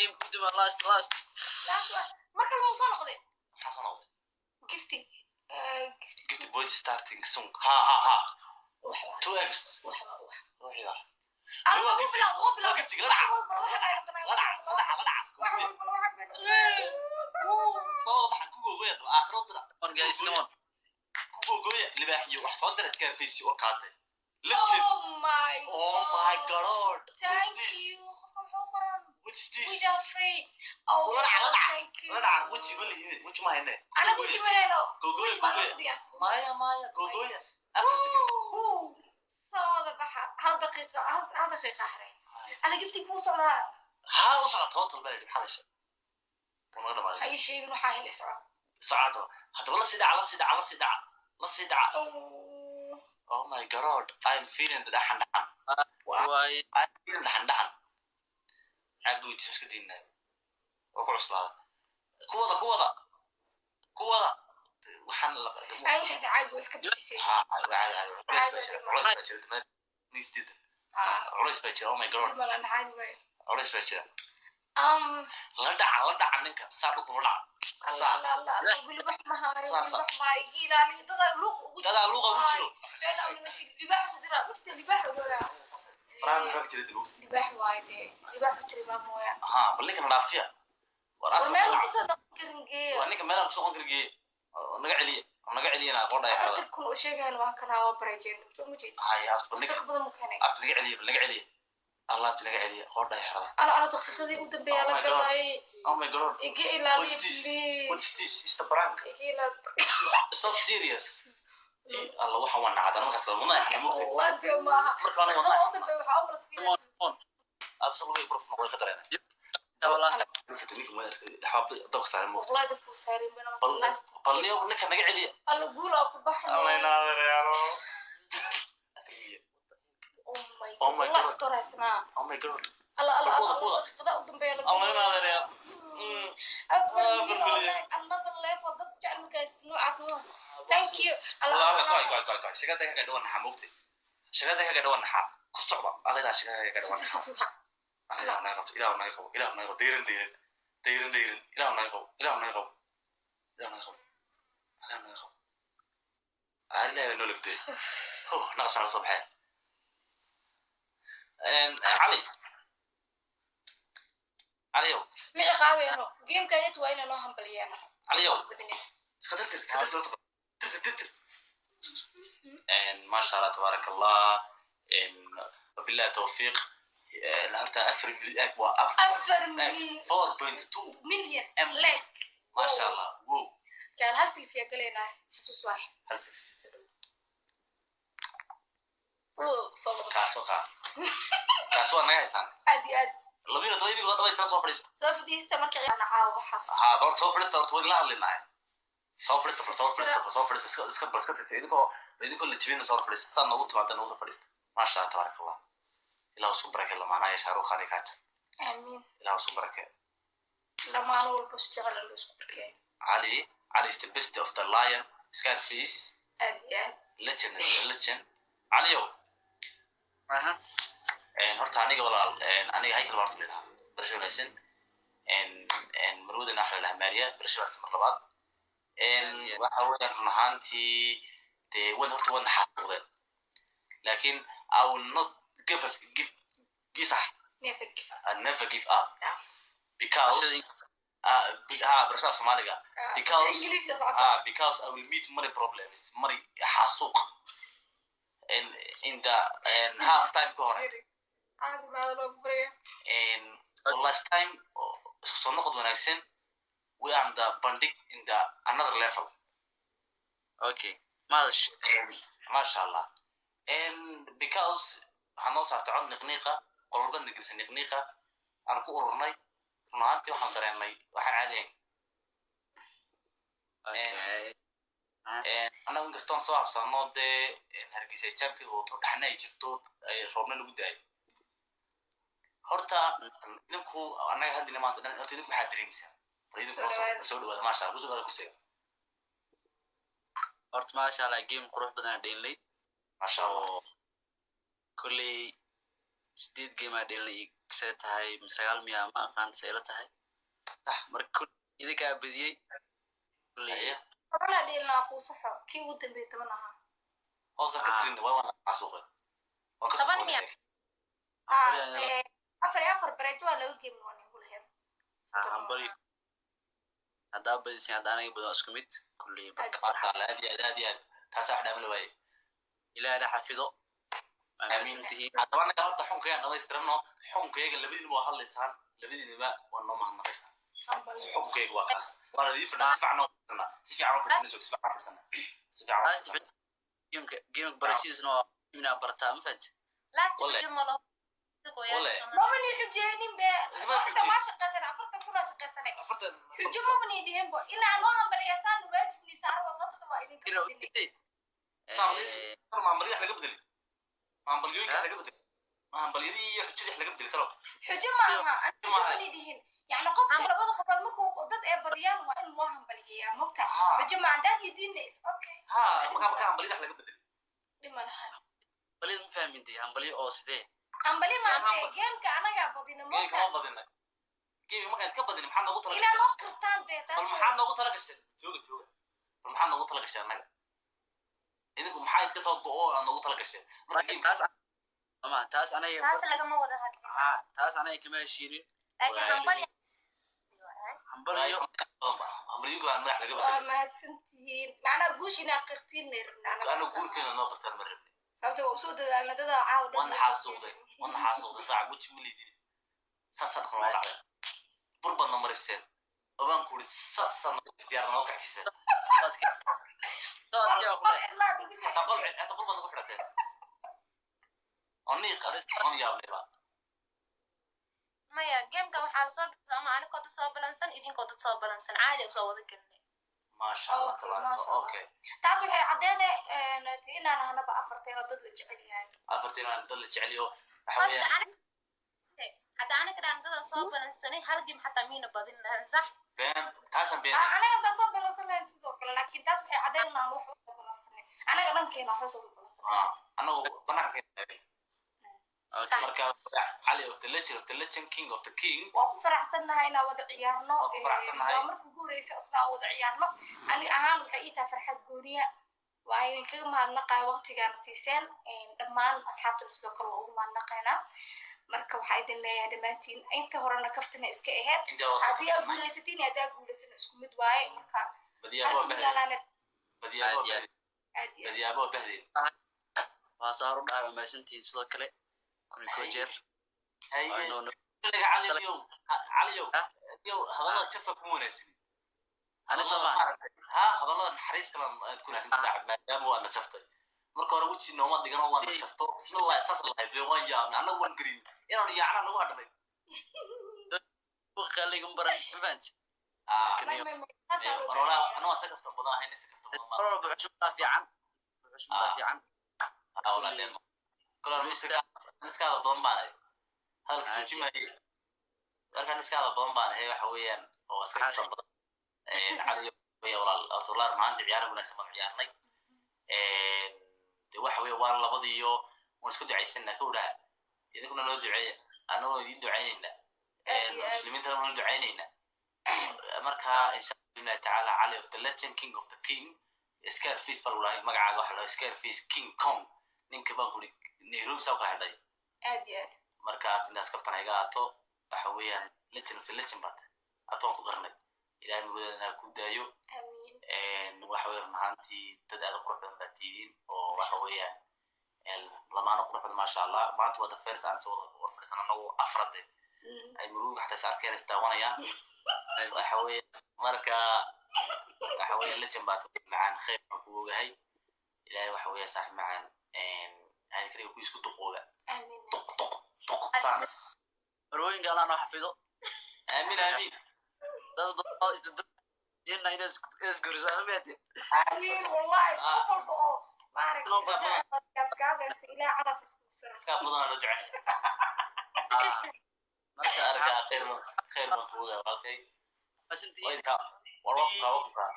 game كده last ما كان موصل نقدي حسن نقدي gift boy starting song ها 2x روحي لا أنا جبت لدع صوت بحق كوكو جوية آخر طرق on guys come on كوكو جوية اللي بحكي وحصاد درس كان فيسي وكاته Oh my god thank you what's this ودافي لدع وجهي ملي وجه ما هنا أنا كنت مهنا جوجوية مايا جوجوية أفرسك صوت بحر هل دقيقة أحري أنا جفتك مو صعدة ها وصل توتل بلد بحال شيء كنا ما أي شيء إنه حاهل يسرع سعادة هذا والله صداع oh my god I'm feeling the دحن واي I'm feeling دحن عقوي تمسك ديننا وقع صلاة كوضة وحن أنا مش عايز بس كبيسي عريس بيتر نيستيد عريس بيتر oh my god ما أنا عادي وين عريس بيتر لدع عنك صار كل لدع لا بقول بح ما يجي لا لي تدا لغة وجهه أنا أقول مش اللي بح صدرا مش اللي بح ولا فران راب جريد الوقت اللي بح وايد اللي بح بتري ما مويا بلي كنا نافيا وما يقصد كرنجي وأنا كمان أقصد كرنجي نقعلي أنا قرنا يا حتى كل شيء أنا وكنا وبريجين شو مجيت هاي أصلا تقبض مكاني نقعلي الله تنقعلي قرنا يا حرام أنا دقيقتي قدام بيا لك الله oh my god يجي إلى what's this it's the prank يجي إلى it's not serious الله وحنا وانا عاد أنا كسر والله إحنا ممكن والله بما مركان والله قدام بيا وحأمر سفينة أبصر لي بروف نقول قدرنا والله كتنيك ما حاب ضغط على الموت والله دكتور ساري بينا مثلا بلني ونك نقعلي أنا أقول أكو بحر الله ينادر يا رب oh my god استورة سنا oh my god الله خذا قدام بيا لك الله ينادر يا أفضل لي another level ضد جعل مكاستنو عسمو thank you الله كاي شغلتك كده وانا حموتي شغلتك كده وانا حا كصعبة على ذا شغلتك كده وانا حا أنا قلت إلى أنا يقول ديرن إلى أنا يقول على نولبتي ناقص على صباحين علي يوم معقاوي جيم كانت وين أنا هم بليانا علي يوم تقدر إن ما شاء الله تبارك الله إن وبالله توفيق إن أنت أفر مليون أفر مليون 4.2 مليون لك ما شاء الله وو كان هرسل فيها قلينا حسوس واحد هرسل صبر كاسو أنا إنسان عادي لبينا تويدي ولا تويست صوفرست صوفرست ما كان أنا عاو حصل بس صوفرست تويد لا لنا صوفرست اسكت تيدكو اللي تبين صوفرست صار نقول بعد نوصل فرست ما شاء الله تبارك الله إلى صبرك الله معنا يشارو خارجات آمين إلى صبرك لما أنا بس شغل اللي صبرك علي is the best of the lion Scarface عادي legend علي يوم horta aniga walaal aniga hay kala barto leeyahay barasho leysan marwada naxla lahmaariya barashadaas mar labaad waxa weeyaan run ahaantii de wada horta wada xasuuqdeen laakiin I will not give never give up because barashada Soomaaliga because I will meet many problems many xasuuq in the half time go the last time so noqod wanaagsan we are the bandit in the another level okay ما شاء الله because waxaan saartay cod niqniqa qolba nigis niqniqa aan ku ururnay runaantii waxaan dareemay waxaan caadiyeyn أنا إن كستون صعب صنّاد هرجيس يجاب كده وتروح حنا يجفتو ربنا نقول هرتا نمكو أنا هذي ما تدري أنت نمكو حد دريمسا فريدك راسه سولو هذا ما شاء الله هذا كوسي هرت ما شاء الله جيم قروح بدنا دين لي ما شاء الله كل سديد جيم دين لي tahay sagaal miya ma aqaan sayla tahay marka idinkaa badiyey kulley طبعا دي لا قوسحة كي ودن بيتمنها hoosa katrin waa wana xasuuqay waan ka soo طبعا مية أفر بريتوا لو جيم واني كل هير hambali haddaa badisay hadda aniga badan isku mid kulley aad taas wax dhaamle way ilaahay xafido maamintihiin haddaba anaga horta xunkayga dhamaystirano xunkayga labadiinba waa hadlaysaan labadiinba waa noo mahadnaqaysaan xunkayga waa kaas waana idin fadhaa si fiican جيمك برشيز نوع من أبرتام فهمت لاست الجملة ما مني حجينين ب أنت ما شقسنا أفرت كنا شقسنا حجوا مني ديهم بو إلا الله باليسان واجب نسار وصفت ما إذا كنت ما مريح لك بدلي ما بليوك لك بدلي ما بليدي حجي لك بدلي ترى حجوا معها أنت مني ديهم يعني قف على بعض خبر مكو ضد بديان وإن الله باليه مقطع حجوا مع داد يدين إس أوكي ما بليد لك بدلي لما لها بليد مفهمين دي هم بليد أوسدي hambali maantay geemka anaga badina geemka ma badina geemka markaad ka badin maxaa noogu talagashay ilaa loo qirtaan dee taas maxaa noogu talagashay jooga maxaa noogu talagashay anaga idinku maxaa idka soo go'o aan noogu talagashay marka geemkaas ama taas anaga taas lagama wada hadlin taas anaga kama heshiinin laakiin hambali hambaligu aan madax laga badin ma hadsantihiin macnaa guushina qirtiin meerna ana guurkeena noo qirtaan ma rabin sababta uu soo dadaalna dada caawda وانا حاسوقday saac wajh milidin sasan wala burbadna mariseen oban ku sasan diyaarno ka xiseen dadka ta burbadna ku xirateen oni qaris on yaabneba maya gameka waxa la soo gasay ama aniga kooda soo balansan idin kooda soo balansan caadi u soo wada galnay ما شاء الله تبارك اوكي taas waxay cadeynay inaan hanaba afarteen dad la jecel yahay afarteen dad la jecel yahay hadda aniga dhandada soo balansanay hal game xataa miina badin lahayn sax been taasan been aniga soo balansan lahayn sidoo kale laakiin taas waxay cadeynaa wax u balansanay aniga dhankeena wax soo balansanay anagu banaankeena marka Ali of the legend king of the king waa ku faraxsanahay inaan wada ciyaarno waa markuu guureysay asna wada ciyaarno ani ahaan waxay ii tahay farxad gooniya waa in kaga mahadnaqaa waqtigan siiseen dhammaan asxaabta sidoo kale ugu mahadnaqaynaa marka waxaa idin leeyahay dhammaantiin inta horena kaftana iska ahayd haddii aad guuleysatiin haddaa guuleysan isku mid waaye marka badiyaabo bahdeen waa saaru dhaaba maasantiin sidoo kale كل كوجر عليو هذا تشوفك مو ناسي انا سمع هذا نحريس كلام تكون عند ساعه ما دام وانا شفته marka hore wajhi nooma digan oo waan shafto bismillah asas allah bi waan yaabna anagu waan green inaan yaacna nagu hadhay وخليكم برا فهمت انا واسقفت badan ahayn iskafta badan بعشوف في عن ولا كلام niskaada badan baan ahay halka tujimaay marka niskaada badan baan ahay waxa weeyaan oo iska badan cali way walaal awtolaar maanta ciyaar wanaagsan baan ciyaarnay de waxa weey waan labadiyo waan isku ducaysanaa ka wada idinkuna noo duceeya anoo idin ducaynayna muslimiinta noo ducaynayna marka insha Allah ta'ala Ali of the legend king of the king Scarface bal walaal magacaaga waxa la Scarface King Kong ninka baan ku Nairobi soo qaxday aad marka intaas kaftan iga aato waxa weeyaan legend bat atoon ku qarnay ilaahay mudana ku daayo waxa weeyaan maantii dad aad qurux badan baatiidin oo waxa weeyaan lamaana qurux badan ma sha Allah maanta wada first aan soo warfirsanano afrade ay muruga xataa saarkeen istaawanayaan waxa weeyaan marka waxa weeyaan legend bat macaan khayr ku ogahay ilaahay waxa weeyaan saaxiib macaan يعني كده يكون يسكت قوة آمين طق صاص روين قال أنا حفظه آمين جينا يسكر زعمتي آمين والله تقول بقى بارك الله فيك إلى عرف اسمه سكاب بدنا رجعنا أرجع خير مطلوبة بالكي بس أنتي وقفة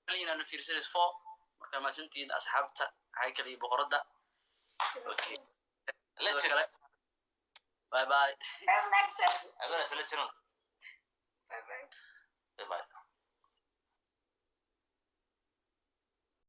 خلينا نفير سيريس فوق مركا ما سنتين أصحابتا هاي كلي بقردة اوكي باي باي wanaagsan أبدا سلسلة bye bye باي باي